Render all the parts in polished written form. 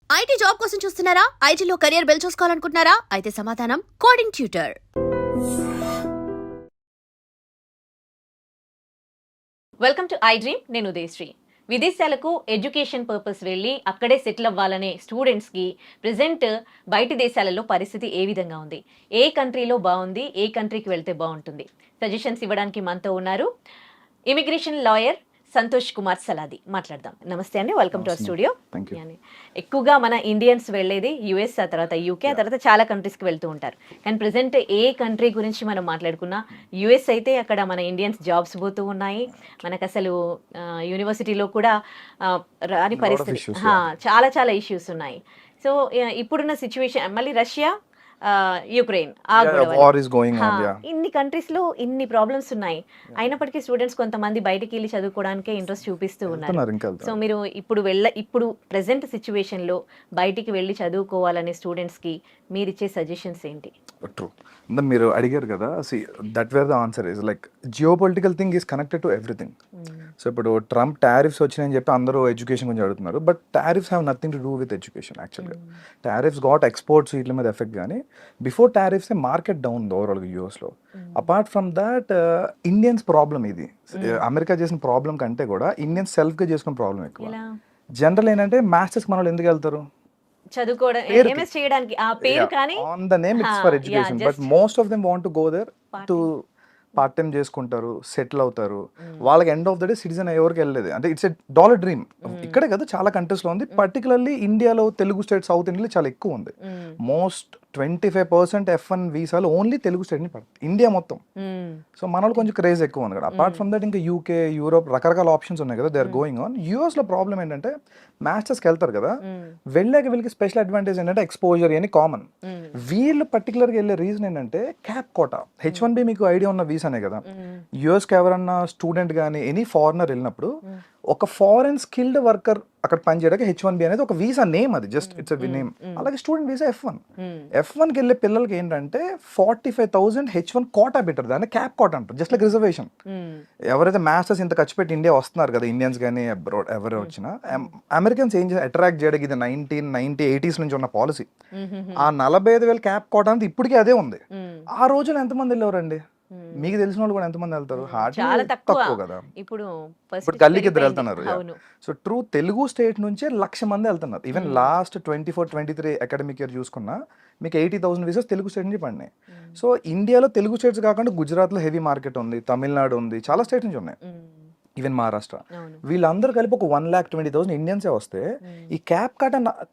IT job కోసం చూస్తున్నారా? ఐటీలో కెరియర్ బిల్డ్ చూసుకోవాలనుకుంటున్నారా? అయితే సమాధానం coding tutor. Welcome to I dream. నేను ఉదయశ్రీ. విదేశాలకు ఎడ్యుకేషన్ పర్పస్ వెళ్ళి అక్కడే సెటిల్ అవ్వాలనే స్టూడెంట్స్కి ప్రజెంట్ బయటి దేశాలలో పరిస్థితి ఏ విధంగా ఉంది, ఏ కంట్రీలో బాగుంది, ఏ కంట్రీకి వెళ్తే బాగుంటుంది, సజెషన్స్ ఇవ్వడానికి మనతో ఉన్నారు ఇమిగ్రేషన్ లాయర్ సంతోష్ కుమార్ సలాది. మాట్లాడదాం. నమస్తే అండి, వెల్కమ్ టు అవర్ స్టూడియో. ఎక్కువగా మన ఇండియన్స్ వెళ్ళేది యుఎస్, ఆ తర్వాత యూకే, ఆ తర్వాత చాలా కంట్రీస్కి వెళ్తూ ఉంటారు. కానీ ప్రజెంట్ ఏ కంట్రీ గురించి మనం మాట్లాడుకున్నా యుఎస్ అయితే అక్కడ మన ఇండియన్స్ జాబ్స్ పోతూ ఉన్నాయి. మనకు అసలు యూనివర్సిటీలో కూడా రాని పరిస్థితి, చాలా చాలా ఇష్యూస్ ఉన్నాయి. సో ఇప్పుడున్న సిచ్యువేషన్, మళ్ళీ రష్యా, యుక్రెయిన్, ఇన్ని కంట్రీస్ లో ఇన్ని ప్రాబ్లమ్స్ ఉన్నాయి. అయినప్పటికీ స్టూడెంట్స్ కొంతమంది బయటికి వెళ్ళి చదువుకోవడానికి ఇంట్రెస్ట్ చూపిస్తూ ఉన్నారు. సో మీరు ఇప్పుడు ప్రెసెంట్ సిచ్యువేషన్ లో బయటికి వెళ్ళి చదువుకోవాలనే స్టూడెంట్స్ కి మీరు ఇచ్చే సజెషన్స్ ఏంటి? ట్రూ. మీరు అడిగారు కదా, that wear the answer is like geo political thing is connected to everything. So ఇప్పుడు ట్రంప్ టారిఫ్స్ వచ్చినాయని చెప్పి అందరూ ఎడ్యుకేషన్ గురించి అడుగుతున్నారు, but tariffs have nothing to do with education. యాక్చువల్గా టారిఫ్స్ గాట్ ఎక్స్పోర్ట్స్ వీటి మీద ఎఫెక్ట్, కానీ బిఫోర్ టారిఫ్స్ మార్కెట్ డౌన్ ఓవరాల్గా యూఎస్లో. Apart from that Indians problem ఇది. అమెరికా చేసిన ప్రాబ్లం కంటే కూడా ఇండియన్స్ సెల్ఫ్గా చేసుకున్న ప్రాబ్లం ఎక్కువ. జనరల్ ఏంటంటే మాస్టర్స్ మన వాళ్ళు ఎందుకు వెళ్తారు? చదువుకోవడం, ఎంఎస్ చేయడానికి, ఆ పేరు కానీ on the name it's for education, but most of them want to go there to part time చేసుకుంటారు, సెటిల్ అవుతారు. వాళ్ళకి end of the day citizen ఎవరికి వెళ్ళలేదు. అంటే ఇట్స్ ఎ డాలర్ డ్రీమ్. ఇక్కడే కదా చాలా కంట్రీస్లో ఉంది, పర్టికులర్లీ ఇండియాలో తెలుగు స్టేట్, సౌత్ ఇండియాలో చాలా ఎక్కువ ఉంది. మోస్ట్ 25% F1 వీసాలు ఓన్లీ తెలుగు స్టేట్ని పడుతుంది ఇండియా మొత్తం. సో మన కొంచెం క్రేజ్ ఎక్కువ ఉంది కదా. అపార్ట్ ఫ్రమ్ దట్ ఇంకా యూకే, యూరోప్ రకరకాల ఆప్షన్స్ ఉన్నాయి కదా, దే ఆర్ గోయింగ్ ఆన్. యూఎస్లో ప్రాబ్లం ఏంటంటే మాస్టర్స్కి వెళ్తారు కదా, వెళ్ళాక వీళ్ళకి స్పెషల్ అడ్వాంటేజ్ ఏంటంటే ఎక్స్పోజర్ అని కామన్. వీళ్ళు పర్టికులర్గా వెళ్ళే రీజన్ ఏంటంటే క్యాప్ కోటా. H1B మీకు ఐడియా ఉన్న వీసానే కదా. యూఎస్కి ఎవరన్నా స్టూడెంట్ కానీ ఎనీ ఫారినర్ వెళ్ళినప్పుడు ఒక ఫారెన్ స్కిల్డ్ వర్కర్ అక్కడ పనిచేయడానికి H1B అనేది ఒక వీసా నేమ్, అది జస్ట్ ఇట్స్ ఎ నేమ్. అలాగే స్టూడెంట్ వీసా F1కి వెళ్ళే పిల్లలకి ఏంటంటే 45,000 H1 కోటా పెట్టారు, దాన్ని క్యాప్ కోటా అంటారు, జస్ట్ లైక్ రిజర్వేషన్. ఎవరైతే మాస్టర్స్ ఇంత ఖర్చు పెట్టి ఇండియా వస్తున్నారు కదా, ఇండియన్స్ కానీ అబ్రాడ్ ఎవరు వచ్చినా, అమెరికన్స్ ఏం అట్రాక్ట్ చేయడానికి ఇది 1990, 80s నుంచి ఉన్న పాలసీ. ఆ 45,000 క్యాప్ కోటా అంటే ఇప్పటికీ అదే ఉంది. ఆ రోజులు ఎంతమంది వెళ్ళేవారండి? మీకు తెలిసిన వాళ్ళు కూడా ఎంతమంది వెళ్తారు? చాలా తక్కువ కదా. ఇప్పుడు గల్లీకి ఇద్దరు వెళ్తున్నారు. సో ట్రూ తెలుగు స్టేట్ నుంచే 1,00,000 మంది వెళ్తున్నారు. ఈవెన్ లాస్ట్ 24-23 అకాడమిక్ ఇయర్ చూసుకున్నా మీకు 80,000 వీసాస్ తెలుగు స్టేట్ నుంచి పడినాయి. సో ఇండియాలో తెలుగు స్టేట్స్ కాకుండా గుజరాత్లో హెవీ మార్కెట్ ఉంది, తమిళనాడు ఉంది, చాలా స్టేట్ నుంచి ఉన్నాయి, ఈవెన్ మహారాష్ట్ర. వీళ్ళందరూ కలిపి ఒక 1,20,000 ఇండియన్సే వస్తే ఈ క్యాప్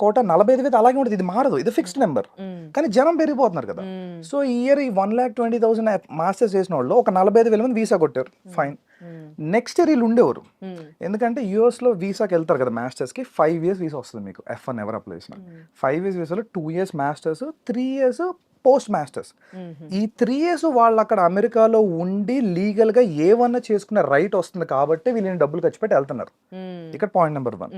కోట 45,000 అలాగే ఉంటుంది. ఇది మారదు, ఇది ఫిక్స్డ్ నెంబర్, కానీ జనం పెరిగిపోతున్నారు కదా. సో ఈ ఇయర్ ఈ 1,20,000 మాస్టర్స్ చేసిన వాళ్ళు ఒక 45,000 మంది వీసా కొట్టారు, ఫైన్. నెక్స్ట్ ఇయర్ వీళ్ళు ఉండేవారు, ఎందుకంటే యూఎస్లో వీసాకి వెళ్తారు కదా మాస్టర్స్కి, 5 years వీసా వస్తుంది మీకు. F1 ఎవరు అప్లై చేసిన 5 years వీసాలో 2 years masters, 3 years post masters. ఈ 3 years వాళ్ళు అక్కడ అమెరికాలో ఉండి లీగల్గా ఏమన్నా చేసుకునే రైట్ వస్తుంది కాబట్టి వీళ్ళని డబ్బులు ఖర్చు పెట్టి వెళ్తున్నారు. ఇక్కడ point number 1.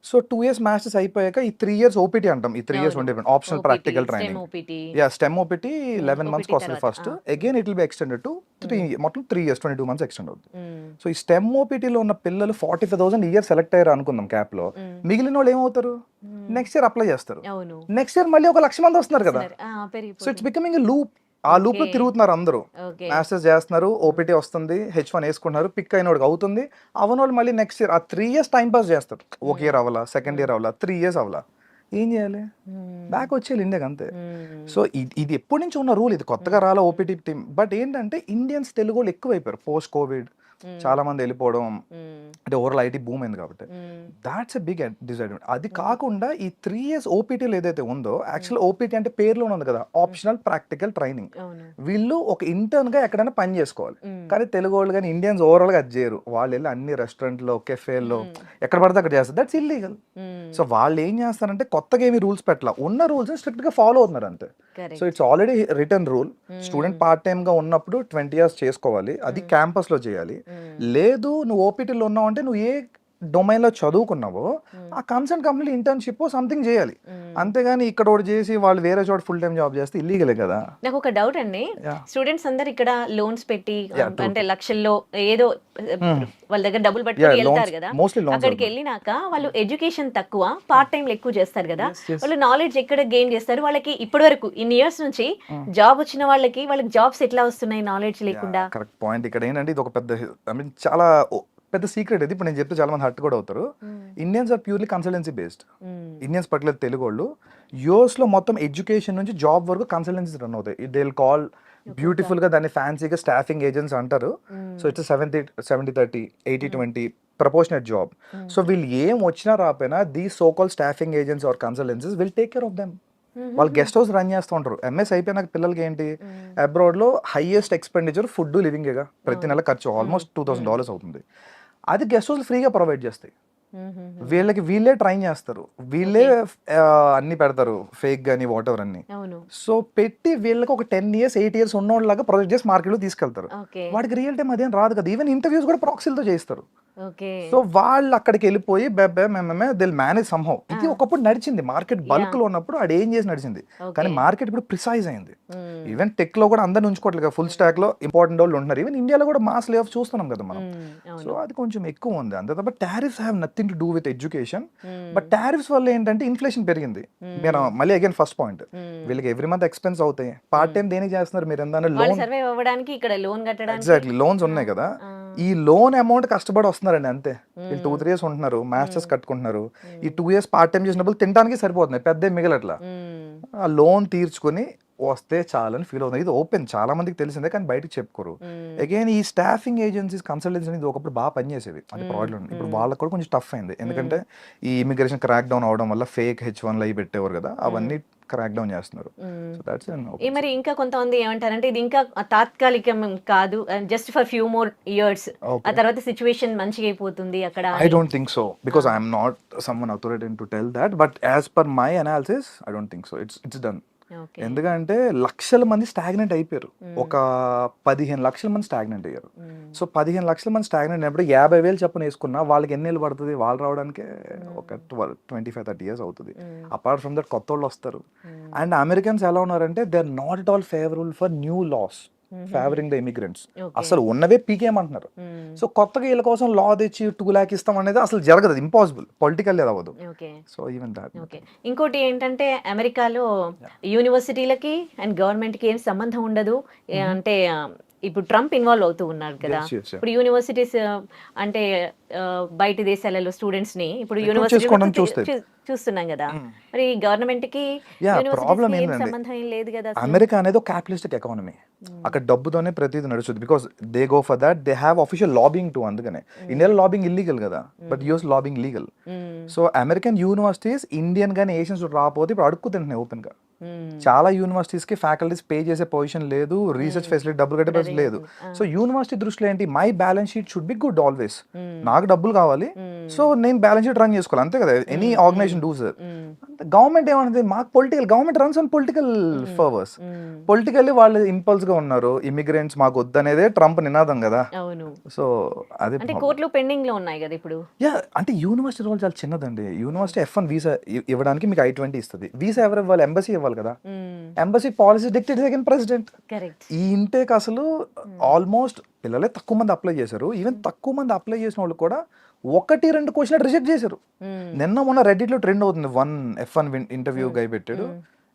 So 2 years masters అయిపోయాక ఈ 3 years ఓపీటీ అంటాం. ఈ 3 years ఉండే optional practical training, stem OPT 11 months వస్తుంది first. Again it will be extended to 3, మొత్తం 3 years 22 months ఎక్స్టెండ్ అవుతుంది. సో ఈ స్టెమ్ ఓపీటీలో ఉన్న పిల్లలు 45,000 ఇయర్ సెలెక్ట్ అయ్యారు అనుకుందాం క్యాప్ లో. మిగిలిన వాళ్ళు ఏమవుతారు? నెక్స్ట్ ఇయర్ అప్లై చేస్తారు. నెక్స్ట్ ఇయర్ మళ్ళీ ఒక 1,00,000 మంది వస్తున్నారు కదా. So it's becoming a loop. ఆ లూప్ లో తిరుగుతున్నారు అందరూ. మాస్టర్స్ చేస్తున్నారు, ఓపీటీ వస్తుంది, H1 వేసుకుంటున్నారు, పిక్ అయిన వాడికి అవుతుంది, అవన వాళ్ళు మళ్ళీ నెక్స్ట్ ఇయర్ ఆ 3 years టైం పాస్ చేస్తారు. ఒక ఇయర్ అవ్వాలా, సెకండ్ ఇయర్ అవ్వాలా, 3 years అవ్వాలా, ఏం చేయాలి? బ్యాక్ వచ్చేయాలి ఇండియాకి, అంతే. సో ఇది ఎప్పటి నుంచి ఉన్న రూల్, ఇది కొత్తగా రాలా ఓపీటీ టీమ్. బట్ ఏంటంటే ఇండియన్స్ తెలుగు వాళ్ళు ఎక్కువైపోయారు పోస్ట్ కోవిడ్, చాలా మంది వెళ్ళిపోవడం, అంటే ఓవరాల్ ఐటీ బూమ్ అయింది కాబట్టి దాట్స్ ఎ బిగ్ డిసడ్వాంటేజ్. అది కాకుండా ఈ 3 years ఓపీటీలు ఏదైతే ఉందో, యాక్చువల్ ఓపీటీ అంటే పేరులో ఉంది కదా, ఆప్షనల్ ప్రాక్టికల్ ట్రైనింగ్. వీళ్ళు ఒక ఇంటర్న్ గా ఎక్కడైనా పని చేసుకోవాలి, కానీ తెలుగు వాళ్ళు కానీ ఇండియన్స్ ఓవరాల్ గా అది చేయరు. వాళ్ళు వెళ్ళి అన్ని రెస్టారెంట్లో, కెఫేల్లో ఎక్కడ పడితే అక్కడ చేస్తారు. That's illegal. సో వాళ్ళు ఏం చేస్తారంటే కొత్తగా ఏమి రూల్స్ పెట్టాల, ఉన్న రూల్స్ స్ట్రిక్ట్ గా ఫాలో అవుతున్నారు అంతే. So it's already return rule. Student part time గా ఉన్నప్పుడు 20 years చేసుకోవాలి, అది క్యాంపస్ లో చేయాలి. లేదు నువ్వు ఓపీటీలో ఉన్నావు అంటే నువ్వు ఏ డొమైన్లో చదువుకున్నావో ఆ కన్సర్న్ కంపెనీ ఇంటర్న్షిప్ సంథింగ్ చేయాలి, అంతేగాని ఇక్కడ ఒకటి చేసి వాళ్ళు వేరే చోట ఫుల్ టైం జాబ్ చేస్తే ఇల్లీగలే కదా. నాకు ఒక డౌట్ అండి, Yeah. స్టూడెంట్స్ అందరు ఇక్కడ లోన్స్ పెట్టి Yeah, true. అంటే లక్షల్లో ఏదో వాళ్ళ దగ్గర డబ్బులు పట్టుకొని వెళ్తారు కదా, మోస్ట్లీ లోన్స్. అక్కడికి వెళ్ళినాక వాళ్ళు ఎడ్యుకేషన్ తక్కువ, పార్ట్ టైం ఎక్కువ చేస్తారు కదా, Yes, yes. వాళ్ళు నాలెడ్జ్ ఎక్కడ గెయిన్ చేస్తారు? వాళ్ళకి ఇప్పటి వరకు ఇన్ని ఇయర్స్ నుంచి జాబ్ వచ్చిన వాళ్ళకి జాబ్స్ ఎట్లా వస్తున్నాయి నాలెడ్జ్ లేకుండా? Correct point. ఇక్కడ ఏంటంటే ఇది ఒక పెద్ద ఐ మీన్ చాలా పెద్ద సీక్రెట్ ఇది. ఇప్పుడు నేను చెప్తే చాలా మంది హర్ట్ కూడా అవుతారు. Indians are purely consultancy based. Indians particular Telugu వాళ్ళు యూఎస్ లో మొత్తం ఎడ్యుకేషన్ నుంచి జాబ్ వరకు కన్సల్టెన్సీ రన్ అవుతాయి. దే విల్ కాల్ బ్యూటిఫుల్ గా దాన్ని ఫ్యాన్సీగా స్టాఫింగ్ ఏజెంట్స్ అంటారు. So it's 70-30 80-20 proportionate job. So వీళ్ళు ఏం వచ్చినా రాపోయినా the so call staffing agents or consultancies will take care of them. వాళ్ళు గెస్ట్ హౌస్ రన్ చేస్తూ ఉంటారు. ఎంఎస్ అయిపోయినాక పిల్లలకి ఏంటి, అబ్రాడ్ లో హైయెస్ట్ ఎక్స్పెండిచర్ ఫుడ్ లివింగేగా, ప్రతి నెల ఖర్చు ఆల్మోస్ట్ $2,000 అవుతుంది. అది గెస్ట్ హౌస్ ఫ్రీగా ప్రొవైడ్ చేస్తాయి. వీళ్ళకి వీళ్ళే ట్రైన్ చేస్తారు, వీళ్ళే అన్ని పెడతారు, ఫేక్ గానీ వాట్ ఎవర్ అన్ని. సో పెట్టి వీళ్ళకి ఒక 10 years 8 years ఉన్నోళ్ళలాగా ప్రొజెక్ట్ చేసి మార్కెట్ లో తీసుకెళ్తారు. వాడికి రియల్ టైం అదేం రాదు కదా. ఈవెన్ ఇంటర్వ్యూస్ కూడా ప్రాక్సీలతో చేస్తారు. సో వాళ్ళు అక్కడికి వెళ్ళిపోయి దిల్ మేనేజ్ సంహౌ. ఇది ఒకప్పుడు నడిచింది, మార్కెట్ బల్క్ లో ఉన్నప్పుడు అది ఏం చేసి నడిచింది. కానీ మార్కెట్ ఇప్పుడు ప్రిసైజ్ అయింది. ఈవెన్ టెక్ లో కూడా అందరిని ఉంచుకోవట్లేదు, ఫుల్ స్టాక్ లో ఇంపార్టెంట్ వాళ్ళు ఉంటున్నారు. ఈవెన్ ఇండియాలో కూడా మాస్ లే ఆఫ్ చూస్తున్నాం కదా మనం. సో అది కొంచెం ఎక్కువ ఉంది అంతే తప్ప tariffs have nothing to do with education. But tariffs వల్ల ఏంటంటే ఇన్ఫ్లేషన్ పెరిగింది. మీరు మళ్ళీ అగైన్ ఫస్ట్ పాయింట్, వీళ్ళకి ఎవ్రీ మంత్ ఎక్స్పెన్స్ అవుతాయి. పార్ట్ టైం దేనికి చేస్తున్నారు మీరు? ఏంటంటే లోన్, ఎగ్జాక్ట్లీ లోన్స్ ఉన్నాయి కదా, ఈ లోన్ అమౌంట్ కష్టపడి వస్తున్నారండి అంతే. వీళ్ళు 2-3 years ఉంటున్నారు, మాస్టర్స్ కట్టుకుంటున్నారు. ఈ 2 years పార్ట్ టైం చేసినప్పుడు తినడానికి సరిపోతుంది, పెద్ద మిగలట్లా. ఆ లోన్ తీర్చుకొని వస్తే చాలని ఫీల్ అవుతుంది. ఇది ఓపెన్ చాలా మందికి తెలిసిందే కానీ బయటకు చెప్పుకోరు. అగైన్ ఈ స్టాఫింగ్ ఏజెన్సీస్ కన్సల్టెన్సీ అనేది ఒకప్పుడు బాగా పనిచేసేవి, అది ప్రాబ్లం. ఇప్పుడు వాళ్ళకి కూడా కొంచెం టఫ్ అయింది, ఎందుకంటే ఈ ఇమిగ్రేషన్ క్రాక్ డౌన్ అవడం వల్ల ఫేక్ H1 అవి పెట్టేవారు కదా, అవన్నీ క్రాక్ డౌన్ చేస్తున్నారు. మరి ఇంకా కొంతమంది ఏమంటారంటే ఇది ఇంకా తాత్కాలికం కాదు, just for few more years, ఆ తర్వాత సిచువేషన్ మంచిగా అయిపోతుంది అక్కడ. I don't think so because I am not someone authoritative to tell that, but as per my analysis I don't think so. It's done. ఎందుకంటే లక్షల మంది స్టాగ్నెంట్ అయిపోయారు, ఒక 15 లక్షల మంది స్టాగ్నెంట్ అయ్యారు. సో 15 లక్షల మంది స్టాగ్నెంట్ అయినప్పుడు 50,000 చెప్పని వేసుకున్నా వాళ్ళకి ఎన్ని ఏళ్ళు పడుతుంది? వాళ్ళు రావడానికి ఒక 25-30 years అవుతుంది. అపార్ట్ ఫ్రమ్ దట్ కొత్త వాళ్ళు వస్తారు. అండ్ అమెరికన్స్ ఎలా ఉన్నారంటే they are not at all favourable for new laws favouring the immigrants. అసలు ఉన్నవే పీకేయమంటున్నారు. సో కొత్తగా వీళ్ళ కోసం లా తెచ్చి 2 lakhs ఇస్తాం అనేది అసలు జరగదు, ఇంపాసిబుల్, పొలిటికల్ అవ్వదు. So even that. ఇంకోటి ఏంటంటే అమెరికాలో యూనివర్సిటీలకి అండ్ గవర్నమెంట్ కి ఏం సంబంధం ఉండదు. అంటే ఇప్పుడు ట్రంప్ ఇన్వాల్వ్ అవుతూ ఉన్నారు కదా, ఇప్పుడు యూనివర్సిటీస్ అంటే బయట దేశాలలో స్టూడెంట్స్ ని ఇప్పుడు యూనివర్సిటీ చూస్తున్నాం కదా, మరి గవర్నమెంట్ కి సంబంధం ఏం లేదు కదా. అమెరికా అనేది ఒక క్యాపిటలిస్టిక్ ఎకానమీ, అక్కడ డబ్బుతోనే ప్రతిదీ నడుస్తుంది. Because they go for that, they have official lobbying to. అందుకనే ఇండియాలో లాబింగ్ ఇల్లీగల్ కదా, but US lobbying legal. So American universities Indian గానీ ఏషియన్స్ రాకపోతే ఇప్పుడు అడుక్కు తింటున్నాయి ఓపెన్ గా. చాలా యూనివర్సిటీస్ కి ఫ్యాకల్టీస్ పే చేసే పొజిషన్ లేదు, రీసెర్చ్ ఫెసిలిటీ డబ్బులు కట్టే పరిస్థితి లేదు. సో యూనివర్సిటీ దృష్టిలో ఏంటి, my balance sheet should be good always. నాకు డబ్బులు కావాలి, సో నేను బ్యాలెన్స్ షీట్ రన్ చేసుకోవాలి, అంతే కదా ఎనీ ఆర్గనైజేషన్ డూస్. గవర్నమెంట్ ఏమన్నది, మాకు political, government runs on political favours. Politically వాళ్ళు ఇంపల్స్ గా ఉన్నారు, ఇమిగ్రెంట్స్ మాకు వద్దనేదే ట్రంప్ నినాదం కదా. సో అదే కోర్టులో పెండింగ్ లో ఉన్నాయి కదా ఇప్పుడు. అంటే యూనివర్సిటీ రోల్ చాలా చిన్నదండి. యూనివర్సిటీ F1 వీసా ఇవ్వడానికి మీకు I-20 ఇస్తుంది. వీసా ఎవరు ఇవ్వాలి? ఎంబసీ ఇవ్వాలి కదా. Embassy policy dictate second president. ఈ ఇంటేక్ అసలు ఆల్మోస్ట్ పిల్లలే తక్కువ మంది అప్లై చేశారు. ఈవెన్ తక్కువ మంది అప్లై చేసిన వాళ్ళు కూడా 1-2 క్వశ్చన్ రిజెక్ట్ చేశారు. నిన్న మొన్న రెడ్డిట్ లో ట్రెండ్ అవుతుంది, 1 F1 ఇంటర్వ్యూ గై పెట్టాడు,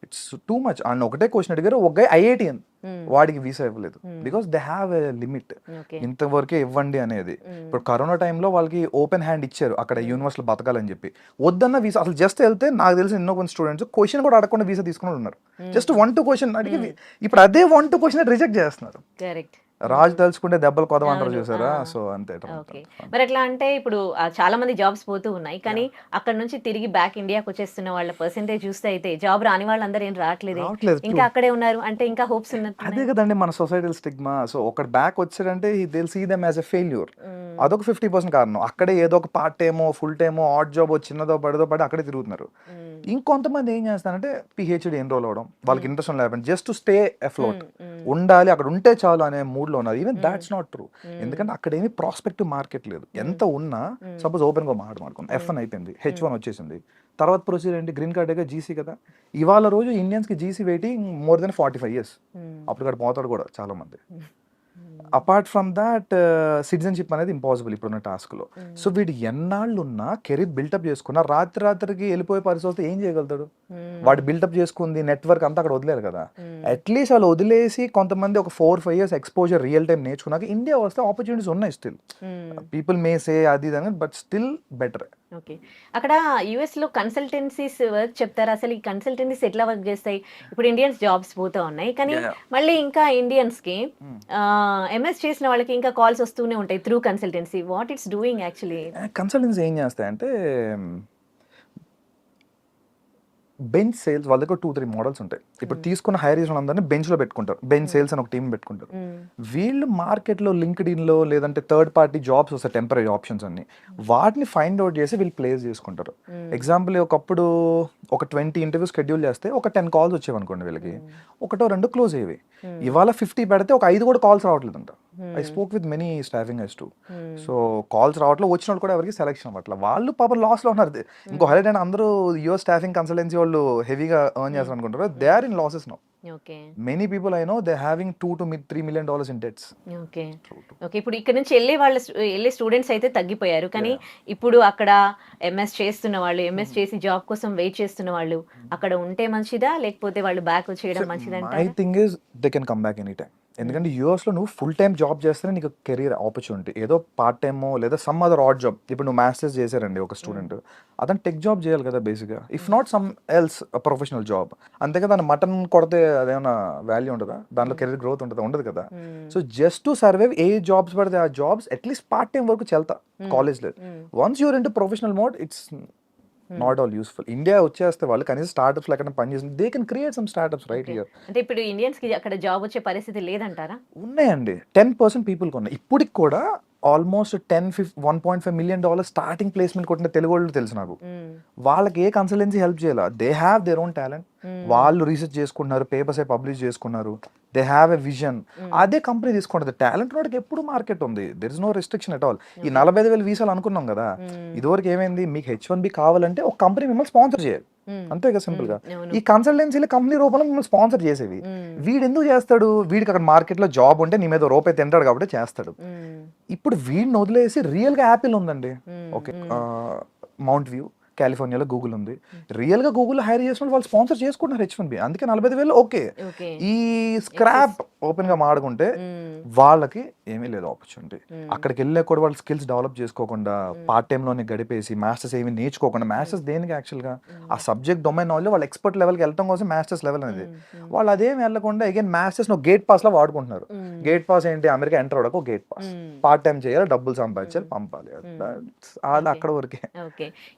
ఇట్స్ టూ మచ్. అండ్ ఒకటే క్వశ్చన్ అడిగారు, ఒక గై IITian, వాడికి వీసా ఇవ్వలేదు. Because they have a limit, ఇంతవరకే ఇవ్వండి అనేది. ఇప్పుడు కరోనా టైంలో వాళ్ళకి ఓపెన్ హ్యాండ్ ఇచ్చారు అక్కడ యూనివర్సిటీలో బతకాలని చెప్పి. వద్దన్న వీసా అసలు జస్ట్ వెళ్తే, నాకు తెలిసిన ఎన్నో కొంత స్టూడెంట్స్ క్వశ్చన్ కూడా అడగకుండా వీసా తీసుకుని ఉన్నారు. జస్ట్ 1-2 క్వశ్చన్ అడిగి ఇప్పుడు అదే 1-2 క్వశ్చన్ రిజెక్ట్ చేస్తున్నారు. రాజు తలుచుకుంటే దెబ్బలు కొదవంటారు చూసారా. సో అంతే. మరి ఎట్లా అంటే ఇప్పుడు చాలా మంది జాబ్స్ పోతూ ఉన్నాయి, కానీ అక్కడ నుంచి తిరిగి బ్యాక్ ఇండియాకి వచ్చేస్తున్న వాళ్ళ పర్సెంటేజ్ చూస్తే అయితే జాబ్ రాని వాళ్ళందరూ ఏం రావట్లేదు, ఇంకా అక్కడే ఉన్నారు. అంటే ఇంకా హోప్స్ ఉన్నది. అదే కదండి మన సొసైటల్ స్టిగ్మా. సో ఒక బ్యాక్ వచ్చారంటే they will see them as a failure. అదొక 50% కారణం. అక్కడే ఏదో ఒక పార్ట్ టైమో ఫుల్ టైమో ఆడ్ జాబ్ చిన్నదో పడదో పడి అక్కడే తిరుగుతున్నారు. ఇంకొంతమంది ఏం చేస్తారంటే PhD ఎన్రోల్ అవడం, వాళ్ళకి ఇంట్రెస్ట్ లేకపోతే జస్ట్ టు స్టే అఫ్లోట్. ఉండాలి, అక్కడ ఉంటే చాలు అనే మూడ్లో ఉన్నారు. Even that's not true. ఎందుకంటే అక్కడ ఏమి ప్రాస్పెక్టివ్ మార్కెట్ లేదు. ఎంత ఉన్నా సపోజ్ ఓపెన్గా మాట్లాడుకున్నాం, F1 అయిపోయింది, H1 వచ్చేసింది, తర్వాత ప్రొసీజర్ ఏంటి, గ్రీన్ కార్డ్ జీసీ కదా. ఇవాళ రోజు ఇండియన్స్కి GC waiting more than 45 years. అప్పుడు ఇక్కడ పోతాడు కూడా చాలా మంది. అపార్ట్ ఫ్రమ్ దాట్ సిటిజన్షిప్ అనేది ఇంపాసిబుల్ ఇప్పుడున్న టాస్క్లో. సో వీడు ఎన్నాళ్ళు ఉన్నా కెరీర్ బిల్టప్ చేసుకున్నా రాత్రికి వెళ్ళిపోయే పరిస్థితి ఏం చేయగలుగుతాడు? వాడు బిల్టప్ చేసుకుంది నెట్వర్క్ అంతా అక్కడ వదిలేరు కదా. అట్లీస్ట్ వాళ్ళు వదిలేసి కొంతమంది ఒక 4-5 years ఎక్స్పోజర్ రియల్ టైం నేర్చుకున్నాక ఇండియా వస్తే ఆపర్చునిటీస్ ఉన్నాయి. స్టిల్ పీపుల్ మే సే అది ఇది, బట్ స్టిల్ బెటర్. ఓకే, అక్కడ యుఎస్ లో కన్సల్టెన్సీస్ వర్క్ చెప్తారా? అసలు ఈ కన్సల్టెన్సీస్ ఎట్లా వర్క్ చేస్తాయి? ఇప్పుడు ఇండియన్స్ జాబ్స్ పోతా ఉన్నాయి, కానీ మళ్ళీ ఇంకా ఇండియన్స్ కి ఎంఎస్ చేసిన వాళ్ళకి ఇంకా కాల్స్ వస్తూనే ఉంటాయి through consultancy. What it's doing actually? Consultancy ఏం చేస్తాయంటే బెంచ్ సేల్స్, వాళ్ళ దగ్గర 2-3 మోడల్స్ ఉంటాయి. ఇప్పుడు తీసుకున్న హైర్ చేసిన అందరినీ బెంచ్లో పెట్టుకుంటారు, బెంచ్ సేల్స్ అని ఒక టీం పెట్టుకుంటారు. వీళ్ళు మార్కెట్లో లింక్డ్ఇన్లో లేదంటే థర్డ్ పార్టీ జాబ్స్ వస్తాయి, టెంపరీ ఆప్షన్స్ అన్ని, వాటిని ఫైండ్ అవుట్ చేసి వీళ్ళు ప్లేస్ చేసుకుంటారు. ఎగ్జాంపుల్ ఒకప్పుడు ఒక 20 ఇంటర్వ్యూస్ షెడ్యూల్ చేస్తే ఒక 10 calls వచ్చేవి అనుకోండి, వీళ్ళకి 1-2 క్లోజ్ అయ్యేవి. ఇవాళ 50 పెడితే ఒక 5 కూడా కాల్స్ రావట్లేదంట. I spoke with many staffing ice too. So calls రావట్లేదు, వచ్చిన వాళ్ళు కూడా ఎవరికి సెలెక్షన్ అవ్వట్ల. వాళ్ళు పాపం లాస్లో ఉన్నారు. ఇంకో హైలైట్ అయినా అందరూ యుఎస్ స్టాఫింగ్ కన్సల్టెన్సీ వాళ్ళు హెవీగా ఎర్న్ చేస్తారు అనుకుంటారు. They are in losses now. Many people I know they having $2-3 million in debts. Okay, ఇప్పుడు ఇక్కడ నుంచి వెళ్ళే స్టూడెంట్స్ అయితే తగ్గిపోయారు, కానీ ఇప్పుడు అక్కడ ఎంఎస్ చేస్తున్న వాళ్ళు, ఎంఎస్ చేసి జాబ్ కోసం వెయిట్ చేస్తున్న వాళ్ళు అక్కడ ఉంటే మంచిదా, లేకపోతే వాళ్ళు బ్యాక్ చేయడం మంచిదంటే? I think is they can come back any time. ఎందుకంటే యూఎస్లో నువ్వు ఫుల్ టైం జాబ్ చేస్తేనే నీకు కెరీర్ ఆపర్చునిటీ. ఏదో పార్ట్ టైమో లేదా సమ్ అదర్ ఆడ్ జాబ్. ఇప్పుడు నువ్వు మాస్టర్స్ చేశారండి ఒక స్టూడెంట్, అతను టెక్ జాబ్ చేయాలి కదా బేసిక్గా, if not some else professional job. అంతే కదా, మటన్ కొడితే అదేమన్నా వాల్యూ ఉంటుందా? దాంట్లో కెరీర్ గ్రోత్ ఉంటుందా? ఉండదు కదా. సో జస్ట్ టు సర్వైవ్ ఏ జాబ్స్ పడితే ఆ జాబ్స్ అట్లీస్ట్ పార్ట్ టైం వరకు చెల్తా కాలేజ్లో. Once you're into professional mode it's not all useful. India వచ్చేస్తే వాళ్ళు కనీసం స్టార్ట్అప్స్ ఎక్కడ పనిచేస్తుంది, they can create some startups right here. అంటే ఇప్పుడు ఇండియన్స్ కి అక్కడ జాబ్ వచ్చే పరిస్థితి లేదంటారా? ఉన్నాయండి, 10% పీపుల్కి ఉన్నాయి. ఇప్పటికి కూడా ఆల్మోస్ట్ 1.5 million స్టార్టింగ్ ప్లేస్మెంట్ కొట్టిన తెలుగు వాళ్ళు తెలుసు నాకు. వాళ్ళకి ఏ కన్సల్టెన్సీ హెల్ప్ చేయాల. They have their own talent. వాళ్ళు రీసెర్చ్ చేసుకున్నారు, పేపర్స్ అయి పబ్లిష్ చేసుకున్నారు, దే హ్యావ్ ఎ విజన్. అదే కంపెనీ తీసుకుంటుంది. టాలెంట్ వాడికి ఎప్పుడు మార్కెట్ ఉంది, there is no restriction at all. ఈ 45,000 వీసాలు అనుకున్నాం కదా, ఇదివరకు ఏమైంది, మీకు H1B కావాలంటే ఒక కంపెనీ మిమ్మల్ని స్పాన్సర్ చేయాలి, అంతే కదా సింపుల్ గా. ఈ కన్సల్టెన్సీలో కంపెనీ రూపంలో మిమ్మల్ని స్పాన్సర్ చేసేవి. వీడు ఎందుకు చేస్తాడు? వీడికి అక్కడ మార్కెట్ లో జాబ్ ఉంటే నీ మీద రూపాయి తింటాడు కాబట్టి చేస్తాడు. ఇప్పుడు వీడిని వదిలేసి రియల్ గా యాపిల్ ఉందండి, ఓకే, మౌంట్ వ్యూ కాలిఫోర్నియాలో గూగుల్ ఉంది. రియల్ గా గూగుల్ హైర్ చేసిన వాళ్ళు స్పాన్సర్ చేసుకుంటున్నారు H1B. అందుకే 45,000. ఓకే, ఈ స్క్రాప్ ఓపెన్ గా మాడుకుంటే వాళ్ళకి ఏమీ లేదు ఆపర్చునిటీ. అక్కడికి వెళ్ళే కూడా వాళ్ళు స్కిల్స్ డెవలప్ చేసుకోకుండా పార్ట్ టైమ్ లోనే గడిపేసి మాస్టర్స్ ఏమి నేర్చుకోకుండా, మాస్టర్స్ దేనికి యాక్చువల్ గా ఆ సబ్జెక్ట్ డొమైన్ నాలెడ్జ్ వాళ్ళు ఎక్స్పర్ట్ లెవెల్కి వెళ్ళడం కోసం మాస్టర్స్ లెవెల్ అనేది. వాళ్ళు అదేం వెళ్ళకుండా అగైన్ మాస్టర్స్ గేట్ పాస్ లో వాడుకుంటున్నారు. గేట్ పాస్ ఏంటి, అమెరికా ఎంటర్ అవడానికి గేట్ పాస్, పార్ట్ టైం చేయాలి, డబ్బులు సంపాదించాలి, పంపాలి, అది అక్కడ వరకే.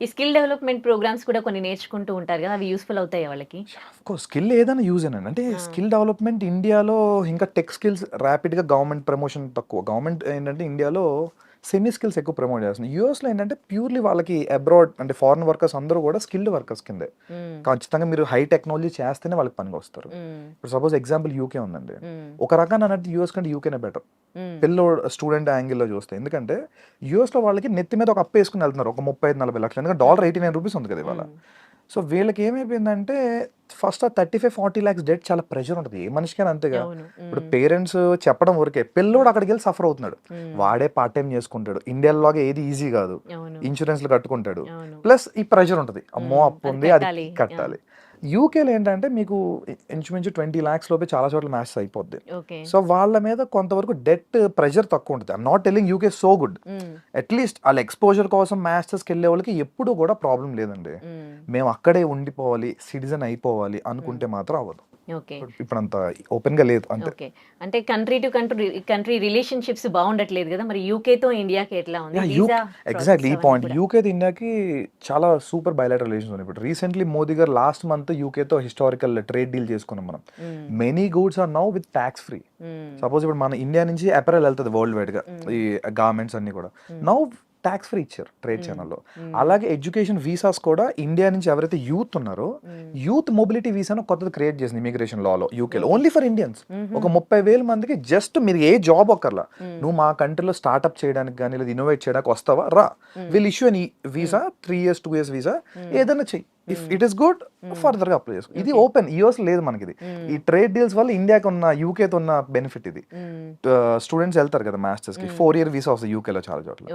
ఈ స్కిల్ డెవలప్మెంట్ ప్రోగ్రామ్స్ కూడా కొన్ని నేర్చుకుంటూ ఉంటారు కదా, అవి యూస్ఫుల్ అవుతాయి వాళ్ళకి? స్కిల్ ఏదైనా యూజ్ అయినా అంటే స్కిల్ డెవలప్మెంట్ ఇండియాలో ఇంకా టెక్ స్కిల్స్ ర్యాపిడ్ గా గవర్నమెంట్ ప్రమోషన్ తక్కువ. గవర్నమెంట్ ఏంటంటే ఇండియాలో సెమీ స్కిల్స్ ఎక్కువ ప్రమోట్ చేస్తుంది. యూఎస్లో ఏంటంటే ప్యూర్లీ వాళ్ళకి అబ్రాడ్ అంటే ఫారెన్ వర్కర్స్ అందరూ కూడా స్కిల్డ్ వర్కర్స్ కిందే. ఖచ్చితంగా మీరు హై టెక్నాలజీ చేస్తేనే వాళ్ళకి పనికి వస్తారు. ఇప్పుడు సపోజ్ ఎగ్జాంపుల్ యూకే ఉందండి, ఒక రకంగా అన్నట్టు యూఎస్ కంటే యూకేనే బెటర్ పిల్ల స్టూడెంట్ యాంగిల్లో చూస్తే. ఎందుకంటే యూఎస్లో వాళ్ళకి నెత్తి మీద ఒక అప్పు వేసుకుని వెళ్తున్నారు ఒక 35-40 లక్షలు. ఎందుకంటే $89 ఉంది కదా ఇవాళ. సో వీళ్ళకి ఏమైపోయిందంటే ఫస్ట్ ఆ 35-40 lakhs డెట్ చాలా ప్రెషర్ ఉంటుంది ఏ మనిషికైనా, అంతేగా. ఇప్పుడు పేరెంట్స్ చెప్పడం వరకే, పిల్లోడు అక్కడికి వెళ్ళి సఫర్ అవుతున్నాడు, వాడే పార్ట్ టైం చేసుకుంటాడు. ఇండియాలోగా ఏది ఈజీ కాదు, ఇన్సూరెన్స్లు కట్టుకుంటాడు, ప్లస్ ఈ ప్రెషర్ ఉంటుంది, అమ్మో అప్పు ఉంది అది కట్టాలి. యూకేలో ఏంటంటే మీకు ఇంచుమించు 20 lakhs లోపే చాలా చోట్ల మ్యాచ్ అయిపోద్ది. సో వాళ్ళ మీద కొంతవరకు డెట్ ప్రెషర్ తక్కువ ఉంటుంది. I'm not telling UK so good, at least వాళ్ళ ఎక్స్పోజర్ కోసం మాస్టర్స్కి వెళ్ళే వాళ్ళకి ఎప్పుడు కూడా ప్రాబ్లం లేదండి. మేము అక్కడే ఉండిపోవాలి, సిటిజన్ అయిపోవాలి అనుకుంటే మాత్రం అవ్వదు. ఇప్పుడు అంత ఓపెన్ గా లేదు అంతే. అంటే కంట్రీ టు కంట్రీ రిలేషన్షిప్స్ బాగుండట్లేదు కదా, మరి యూకే తో ఇండియాకి ఎట్లా ఉంది? ఎగ్జాక్ట్లీ ఈ పాయింట్. యూకే తో ఇండియాకి చాలా సూపర్ బైలాటరల్ రిలేషన్స్ ఉన్నాయి. ఇప్పుడు రీసెంట్లీ మోదీ గారు లాస్ట్ మంత్ యూకే తో హిస్టారికల్ ట్రేడ్ డీల్ చేసుకున్నాం మనం. Many goods are now with tax free. Suppose ఇప్పుడు మన ఇండియా నుంచి అపెరల్ వెళ్తుంది వరల్డ్ వైడ్ గా, ఈ గార్మెంట్స్ అన్ని కూడా నౌ ట్యాక్స్ ఫ్రీ ఇచ్చారు ట్రేడ్ ఛానల్లో. అలాగే ఎడ్యుకేషన్ వీసాస్ కూడా ఇండియా నుంచి ఎవరైతే యూత్ ఉన్నారో యూత్ మొబిలిటీ వీసాను కొత్తది క్రియేట్ చేసింది ఇమిగ్రేషన్ లాలో యూకేలో, ఓన్లీ ఫర్ ఇండియన్స్. ఒక 30,000 మందికి జస్ట్ మీరు ఏ జాబ్ ఒక్కర్లా, నువ్వు మా కంట్రీలో స్టార్ట్అప్ చేయడానికి కానీ లేదా ఇన్నోవేట్ చేయడానికి వస్తావా రా, విల్ ఇష్యూ అని వీసా 3 years 2 years వీసా ఏదైనా చెయ్యి, if it is good further గా అప్లై చేసుకో. ఇది ఓపెన్, యూఎస్ లేదు మనకి ఇది. ఈ ట్రేడ్ డీల్స్ వల్ల ఇండియాకి ఉన్న యూకేతో ఉన్న బెనిఫిట్ ఇది. స్టూడెంట్స్ వెళ్తారు కదా మాస్టర్స్ కి, 4 year వీసా వస్తుంది యూకేలో చాలా చోట్ల.